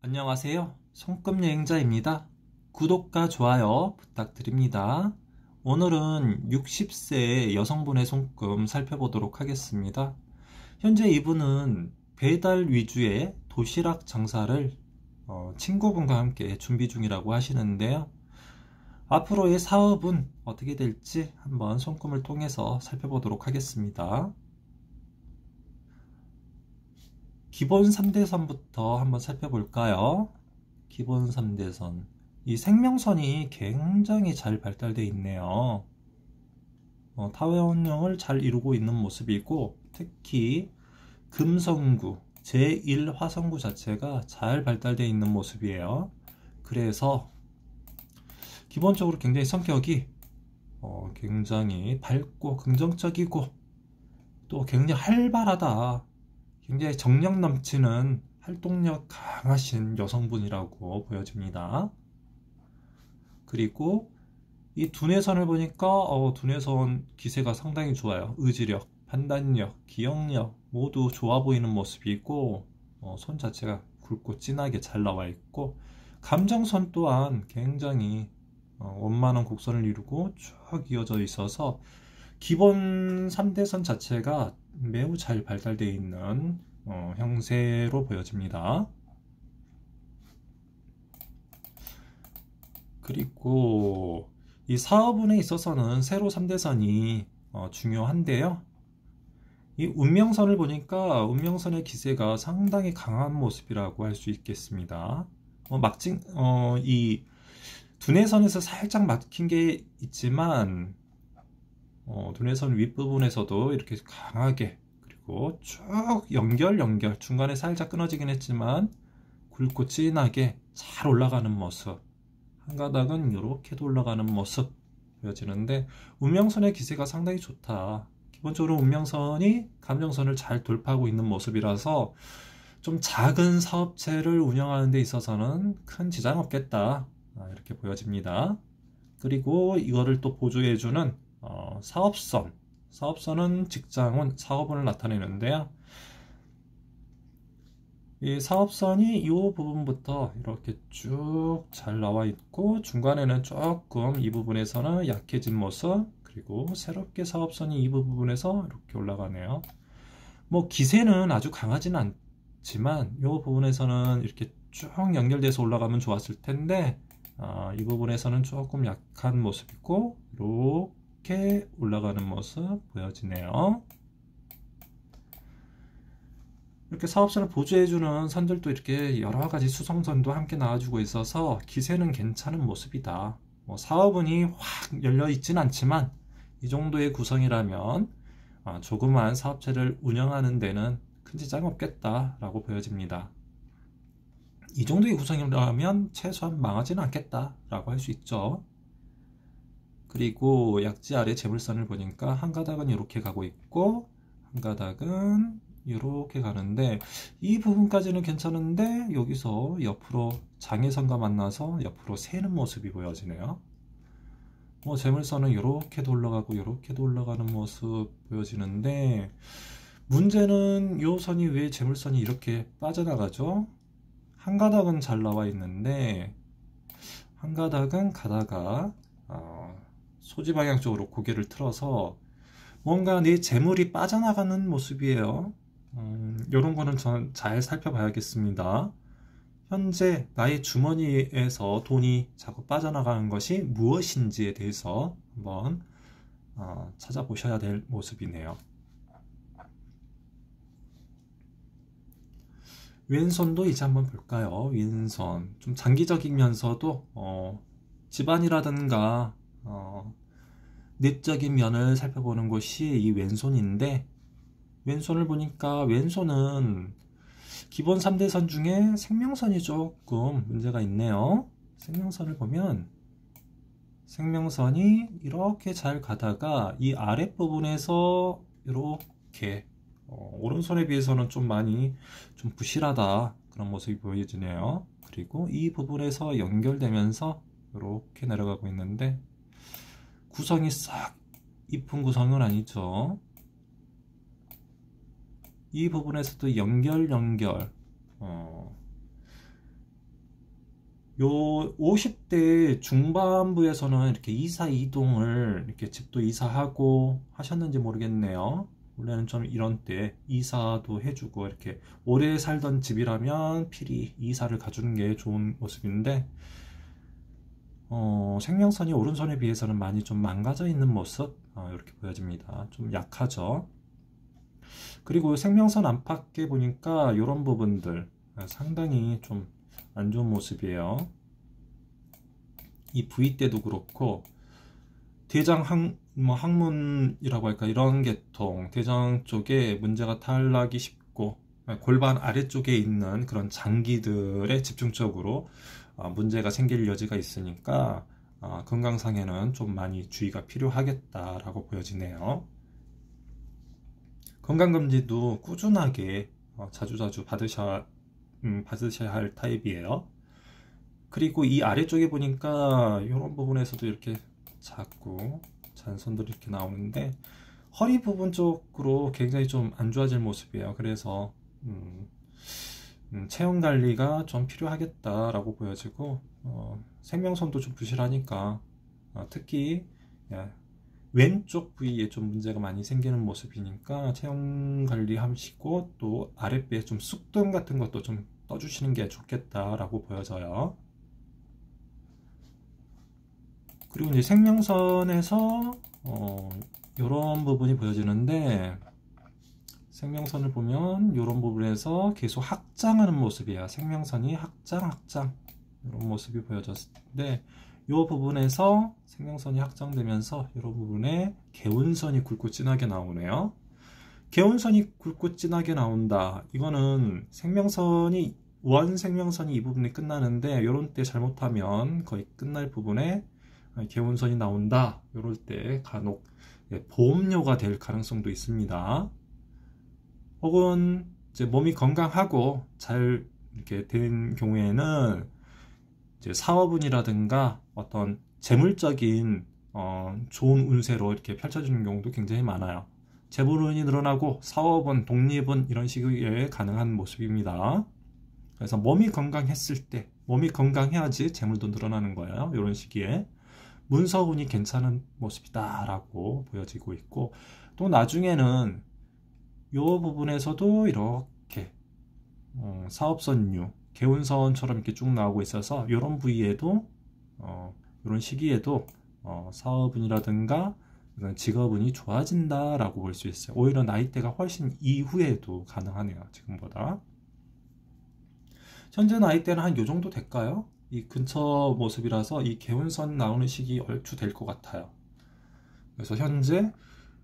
안녕하세요. 손금여행자입니다. 구독과 좋아요 부탁드립니다. 오늘은 60세 여성분의 손금 살펴보도록 하겠습니다. 현재 이분은 배달 위주의 도시락 장사를 친구분과 함께 준비 중이라고 하시는데요. 앞으로의 사업은 어떻게 될지 한번 손금을 통해서 살펴보도록 하겠습니다. 기본 3대선부터 한번 살펴볼까요? 기본 3대선. 이 생명선이 굉장히 잘 발달되어 있네요. 타원형을 잘 이루고 있는 모습이고, 특히 금성구, 제1화성구 자체가 잘 발달되어 있는 모습이에요. 그래서 기본적으로 굉장히 성격이 굉장히 밝고 긍정적이고 또 굉장히 활발하다. 굉장히 정력 넘치는 활동력 강하신 여성분이라고 보여집니다. 그리고 이 두뇌선을 보니까 두뇌선 기세가 상당히 좋아요. 의지력, 판단력, 기억력 모두 좋아 보이는 모습이 있고 손 자체가 굵고 진하게 잘 나와 있고 감정선 또한 굉장히 원만한 곡선을 이루고 쭉 이어져 있어서 기본 3대선 자체가 매우 잘 발달되어 있는 형세로 보여집니다. 그리고 이 사업운에 있어서는 세로 3대선이 중요한데요. 이 운명선을 보니까 운명선의 기세가 상당히 강한 모습이라고 할 수 있겠습니다. 이 두뇌선에서 살짝 막힌 게 있지만 두뇌선 윗부분에서도 이렇게 강하게 그리고 쭉 연결 중간에 살짝 끊어지긴 했지만 굵고 진하게 잘 올라가는 모습, 한 가닥은 이렇게도 올라가는 모습 보여지는데 운명선의 기세가 상당히 좋다. 기본적으로 운명선이 감정선을 잘 돌파하고 있는 모습이라서 좀 작은 사업체를 운영하는 데 있어서는 큰 지장 없겠다, 이렇게 보여집니다. 그리고 이거를 또 보조해주는 사업선은 직장운, 사업운을 나타내는데요. 이 사업선이 이 부분부터 이렇게 쭉 잘 나와 있고 중간에는 조금 이 부분에서는 약해진 모습, 그리고 새롭게 사업선이 이 부분에서 이렇게 올라가네요. 뭐 기세는 아주 강하지는 않지만 이 부분에서는 이렇게 쭉 연결돼서 올라가면 좋았을 텐데 이 부분에서는 조금 약한 모습이고 이렇게 올라가는 모습 보여지네요. 이렇게 사업선을 보조해주는 선들도 이렇게 여러가지 수성선도 함께 나와주고 있어서 기세는 괜찮은 모습이다. 사업운이 확 열려있진 않지만 이 정도의 구성이라면 조그만 사업체를 운영하는 데는 큰 지장 없겠다라고 보여집니다. 이 정도의 구성이라면 최소한 망하지는 않겠다라고 할 수 있죠. 그리고 약지 아래 재물선을 보니까 한 가닥은 이렇게 가고 있고 한 가닥은 이렇게 가는데 이 부분까지는 괜찮은데 여기서 옆으로 장애선과 만나서 옆으로 새는 모습이 보여지네요. 재물선은 이렇게도 올라가고 이렇게도 올라가는 모습 보여지는데 문제는 이 선이 왜 재물선이 이렇게 빠져나가죠? 한 가닥은 잘 나와 있는데 한 가닥은 가다가 소지 방향 쪽으로 고개를 틀어서 뭔가 내 재물이 빠져나가는 모습이에요. 이런 거는 전 잘 살펴봐야겠습니다. 현재 나의 주머니에서 돈이 자꾸 빠져나가는 것이 무엇인지에 대해서 한번 찾아보셔야 될 모습이네요. 왼손도 이제 한번 볼까요? 왼손 좀 장기적이면서도 집안이라든가 내적인 면을 살펴보는 것이 이 왼손인데 왼손을 보니까 왼손은 기본 3대선 중에 생명선이 조금 문제가 있네요. 생명선을 보면 생명선이 이렇게 잘 가다가 이 아랫부분에서 이렇게 오른손에 비해서는 좀 많이 좀 부실하다 그런 모습이 보여지네요. 그리고 이 부분에서 연결되면서 이렇게 내려가고 있는데 구성이 싹 이쁜 구성은 아니죠. 이 부분에서도 연결 요 50대 중반부에서는 이렇게 이사 이동을 이렇게 집도 이사하고 하셨는지 모르겠네요. 원래는 좀 이런 때 이사도 해주고 이렇게 오래 살던 집이라면 필히 이사를 가주는 게 좋은 모습인데 생명선이 오른손에 비해서는 많이 좀 망가져 있는 모습 이렇게 보여집니다. 좀 약하죠. 그리고 생명선 안팎에 보니까 이런 부분들 상당히 좀 안 좋은 모습이에요. 이 V 때도 그렇고 대장 항문이라고 할까 이런 계통 대장 쪽에 문제가 탈락이 쉽고 골반 아래쪽에 있는 그런 장기들에 집중적으로 문제가 생길 여지가 있으니까 건강상에는 좀 많이 주의가 필요하겠다라고 보여지네요. 건강검진도 꾸준하게 자주자주 받으셔야 할 타입이에요. 그리고 이 아래쪽에 보니까 이런 부분에서도 이렇게 자꾸 잔손들이 이렇게 나오는데 허리 부분 쪽으로 굉장히 좀 안 좋아질 모습이에요. 그래서 체형 관리가 좀 필요하겠다라고 보여지고 생명선도 좀 부실하니까 특히 왼쪽 부위에 좀 문제가 많이 생기는 모습이니까 체형 관리 하시고 또 아랫배에 좀 쑥뜸 같은 것도 좀 떠주시는 게 좋겠다라고 보여져요. 그리고 이제 생명선에서 이런 부분이 보여지는데 생명선을 보면 이런 부분에서 계속 확장하는 모습이에요. 생명선이 확장 이런 모습이 보여졌을 때 이 부분에서 생명선이 확장되면서 이런 부분에 개운선이 굵고 진하게 나오네요. 개운선이 굵고 진하게 나온다. 이거는 생명선이 원 생명선이 이 부분이 끝나는데 이런 때 잘못하면 거의 끝날 부분에 개운선이 나온다. 이럴 때 간혹 보험료가 될 가능성도 있습니다. 혹은 이제 몸이 건강하고 잘 이렇게 된 경우에는 이제 사업운이라든가 어떤 재물적인 좋은 운세로 이렇게 펼쳐지는 경우도 굉장히 많아요. 재물운이 늘어나고 사업운, 독립운 이런 식의 가능한 모습입니다. 그래서 몸이 건강했을 때 몸이 건강해야지 재물도 늘어나는 거예요. 이런 시기에 문서운이 괜찮은 모습이다 라고 보여지고 있고 또 나중에는 이 부분에서도 이렇게 사업선류 개운선처럼 이렇게 쭉 나오고 있어서 이런 부위에도 이런 시기에도 사업운이라든가 직업운이 좋아진다 라고 볼 수 있어요. 오히려 나이대가 훨씬 이후에도 가능하네요. 지금보다 현재 나이대는 한 요 정도 될까요? 이 근처 모습이라서 이 개운선 나오는 시기 얼추 될 것 같아요. 그래서 현재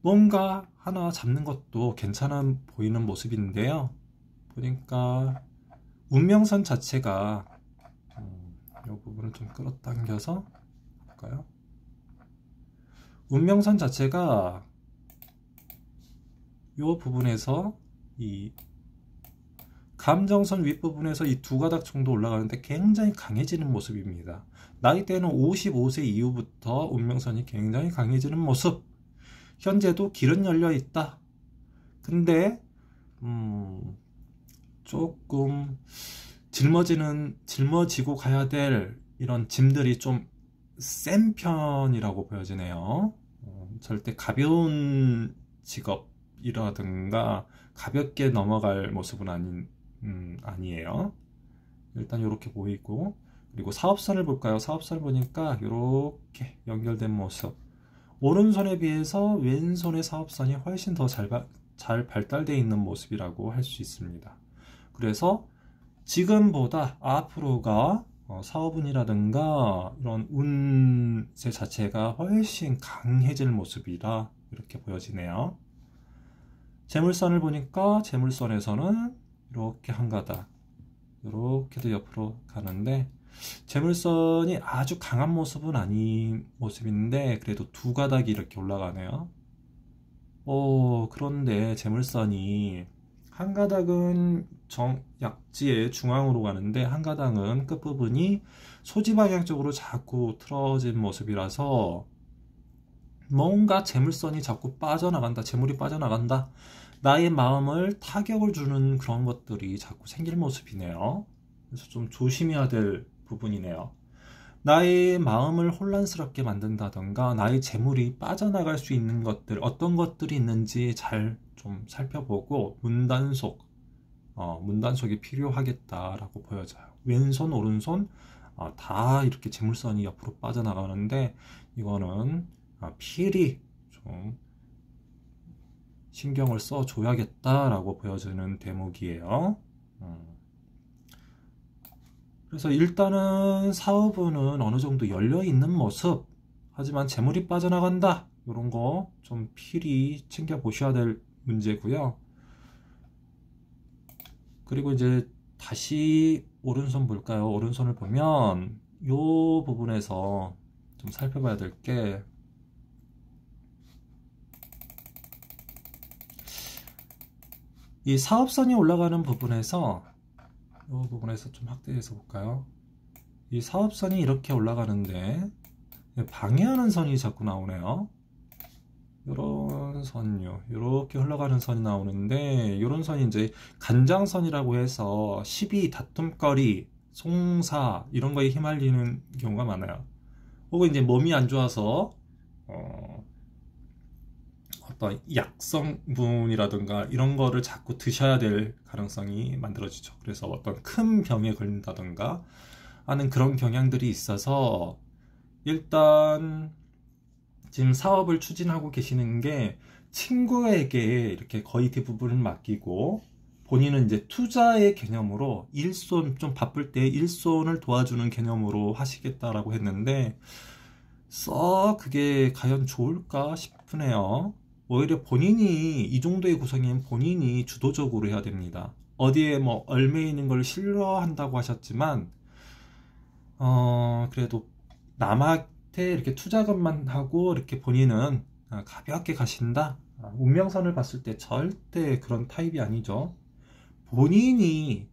뭔가 하나 잡는 것도 괜찮아 보이는 모습인데요. 보니까 운명선 자체가 이 부분을 좀 끌어당겨서 볼까요? 운명선 자체가 이 부분에서 이 감정선 윗부분에서 이 두 가닥 정도 올라가는데 굉장히 강해지는 모습입니다. 나이대는 55세 이후부터 운명선이 굉장히 강해지는 모습. 현재도 길은 열려 있다. 근데 조금 짊어지고 가야 될 이런 짐들이 좀 센 편이라고 보여지네요. 절대 가벼운 직업이라든가 가볍게 넘어갈 모습은 아니에요. 일단 이렇게 보이고 그리고 사업선을 볼까요? 사업선을 보니까 이렇게 연결된 모습 오른손에 비해서 왼손의 사업선이 훨씬 더 잘 발달되어 있는 모습이라고 할 수 있습니다. 그래서 지금보다 앞으로가 사업운이라든가 이런 운세 자체가 훨씬 강해질 모습이라 이렇게 보여지네요. 재물선을 보니까 재물선에서는 이렇게 한 가닥 이렇게도 옆으로 가는데 재물선이 아주 강한 모습은 아닌 모습인데 그래도 두 가닥이 이렇게 올라가네요. 그런데 재물선이 한 가닥은 약지의 중앙으로 가는데 한 가닥은 끝부분이 소지 방향 쪽으로 자꾸 틀어진 모습이라서 뭔가 재물선이 자꾸 빠져나간다, 재물이 빠져나간다, 나의 마음을 타격을 주는 그런 것들이 자꾸 생길 모습이네요. 그래서 좀 조심해야 될 부분이네요. 나의 마음을 혼란스럽게 만든다던가 나의 재물이 빠져나갈 수 있는 것들, 어떤 것들이 있는지 잘 좀 살펴보고 문단속이 필요하겠다라고 보여져요. 왼손 오른손 다 이렇게 재물선이 옆으로 빠져나가는데 이거는 필히 좀 신경을 써줘야겠다라고 보여지는 대목이에요. 그래서 일단은 사업운은 어느 정도 열려있는 모습, 하지만 재물이 빠져나간다, 이런 거 좀 필히 챙겨보셔야 될 문제고요. 그리고 이제 다시 오른손 볼까요? 오른손을 보면 이 부분에서 좀 살펴봐야 될 게, 이 사업선이 올라가는 부분에서 이 부분에서 좀 확대해서 볼까요? 이 사업선이 이렇게 올라가는데 방해하는 선이 자꾸 나오네요. 이런 선요, 이렇게 흘러가는 선이 나오는데, 이런 선이 이제 간장선이라고 해서 시비, 다툼거리, 송사 이런 거에 휘말리는 경우가 많아요. 혹은 이제 몸이 안 좋아서 어떤 약성분이라든가 이런 거를 자꾸 드셔야 될 가능성이 만들어지죠. 그래서 어떤 큰 병에 걸린다든가 하는 그런 경향들이 있어서, 일단 지금 사업을 추진하고 계시는 게 친구에게 이렇게 거의 대부분을 맡기고, 본인은 이제 투자의 개념으로 일손, 좀 바쁠 때 일손을 도와주는 개념으로 하시겠다라고 했는데, 썩 그게 과연 좋을까 싶으네요. 오히려 본인이, 이 정도의 구성이면 본인이 주도적으로 해야 됩니다. 어디에 뭐 얼매 있는 걸 싫어한다고 하셨지만 그래도 남한테 이렇게 투자금만 하고 이렇게 본인은 가볍게 가신다, 운명선을 봤을 때 절대 그런 타입이 아니죠. 본인이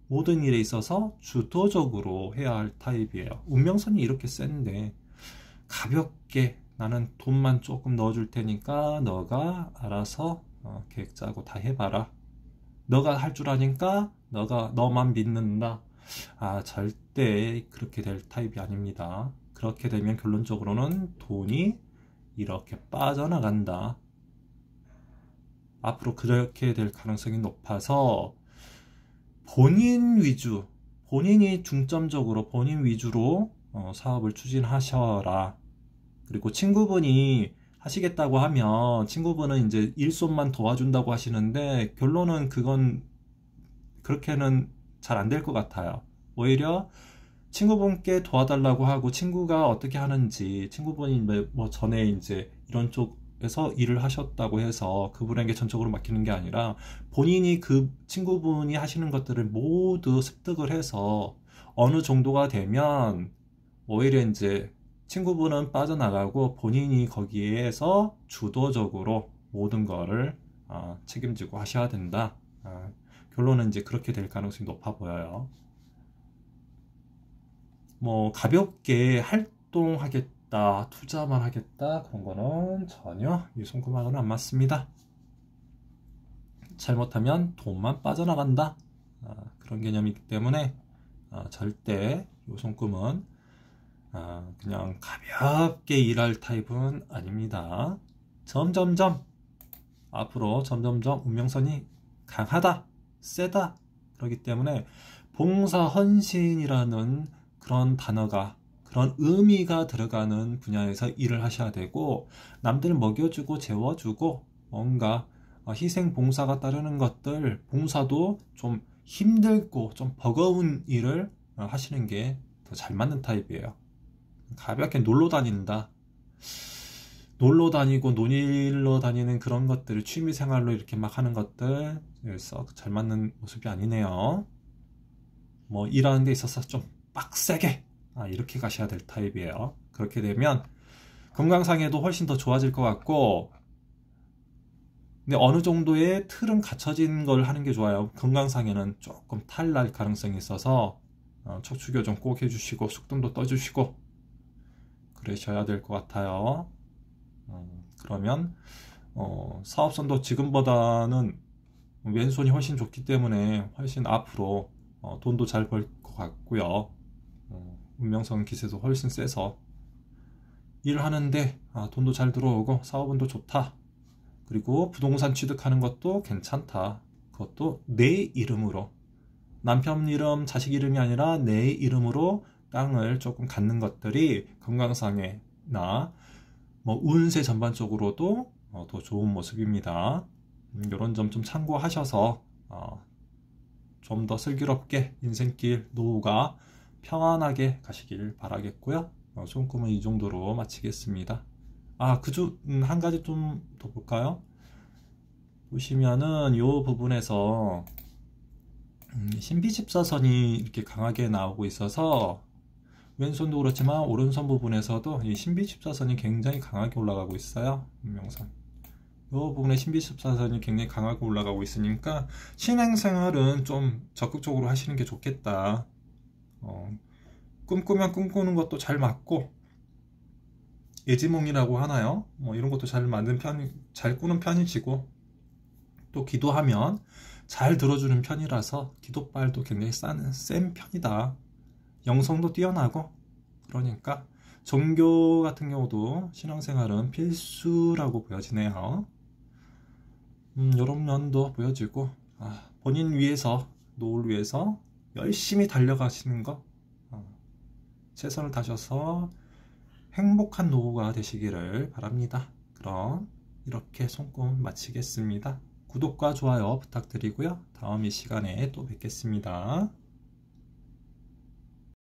모든 일에 있어서 주도적으로 해야 할 타입이에요. 운명선이 이렇게 센데 가볍게 나는 돈만 조금 넣어줄 테니까 너가 알아서 계획 짜고 다 해봐라, 너가 할 줄 아니까 너만 믿는다, 절대 그렇게 될 타입이 아닙니다. 그렇게 되면 결론적으로는 돈이 이렇게 빠져나간다. 앞으로 그렇게 될 가능성이 높아서 본인 위주, 본인이 중점적으로 본인 위주로 사업을 추진하셔라. 그리고 친구분이 하시겠다고 하면 친구분은 이제 일손만 도와준다고 하시는데, 결론은 그건 그렇게는 잘 안 될 것 같아요. 오히려 친구분께 도와달라고 하고, 친구가 어떻게 하는지, 친구분이 뭐 전에 이제 이런 쪽에서 일을 하셨다고 해서 그분에게 전적으로 맡기는 게 아니라, 본인이 그 친구분이 하시는 것들을 모두 습득을 해서 어느 정도가 되면 오히려 이제 친구분은 빠져나가고 본인이 거기에서 주도적으로 모든 거를 책임지고 하셔야 된다. 결론은 이제 그렇게 될 가능성이 높아 보여요. 뭐 가볍게 활동하겠다, 투자만 하겠다, 그런 거는 전혀 이 손금하고는 안 맞습니다. 잘못하면 돈만 빠져나간다, 그런 개념이기 때문에 절대 이 손금은 그냥 가볍게 일할 타입은 아닙니다. 점점점 앞으로 점점점 운명선이 강하다, 세다, 그렇기 때문에 봉사 헌신이라는 그런 단어가, 그런 의미가 들어가는 분야에서 일을 하셔야 되고, 남들 먹여주고 재워주고 뭔가 희생 봉사가 따르는 것들, 봉사도 좀 힘들고 좀 버거운 일을 하시는 게 더 잘 맞는 타입이에요. 가볍게 놀러 다닌다, 놀러 다니고 논일러 다니는 그런 것들을 취미생활로 이렇게 막 하는 것들 썩 잘 맞는 모습이 아니네요. 뭐 일하는 데 있어서 좀 빡세게 이렇게 가셔야 될 타입이에요. 그렇게 되면 건강상에도 훨씬 더 좋아질 것 같고, 근데 어느 정도의 틀은 갖춰진 걸 하는 게 좋아요. 건강상에는 조금 탈날 가능성이 있어서 척추교정 꼭 해주시고 숙등도 떠주시고 그러셔야 될 것 같아요. 그러면 사업선도 지금보다는 왼손이 훨씬 좋기 때문에 훨씬 앞으로 돈도 잘 벌 것 같고요. 운명성 기세도 훨씬 세서 일하는데 돈도 잘 들어오고 사업운도 좋다. 그리고 부동산 취득하는 것도 괜찮다. 그것도 내 이름으로, 남편 이름, 자식 이름이 아니라 내 이름으로 땅을 조금 갖는 것들이 건강상에나 뭐 운세 전반적으로도 더 좋은 모습입니다. 이런 점 좀 참고하셔서 좀 더 슬기롭게 인생길 노후가 평안하게 가시길 바라겠고요. 좋은 꿈은 이 정도로 마치겠습니다. 한 가지 좀 더 볼까요? 보시면은 이 부분에서 신비집사선이 이렇게 강하게 나오고 있어서 왼손도 그렇지만 오른손 부분에서도 이 신비집사선이 굉장히 강하게 올라가고 있어요. 운명선. 이 부분에 신비집사선이 굉장히 강하게 올라가고 있으니까 신행생활은 좀 적극적으로 하시는 게 좋겠다. 꿈꾸면 꿈꾸는 것도 잘 맞고, 예지몽이라고 하나요? 뭐 이런 것도 잘 꾸는 편이시고, 또 기도하면 잘 들어주는 편이라서 기도빨도 굉장히 센 편이다. 영성도 뛰어나고, 그러니까 종교 같은 경우도 신앙생활은 필수라고 보여지네요. 이런 면도 보여지고, 본인 위해서, 노후를 위해서 열심히 달려가시는 거, 최선을 다하셔서 행복한 노후가 되시기를 바랍니다. 그럼 이렇게 손금 마치겠습니다. 구독과 좋아요 부탁드리고요. 다음 이 시간에 또 뵙겠습니다.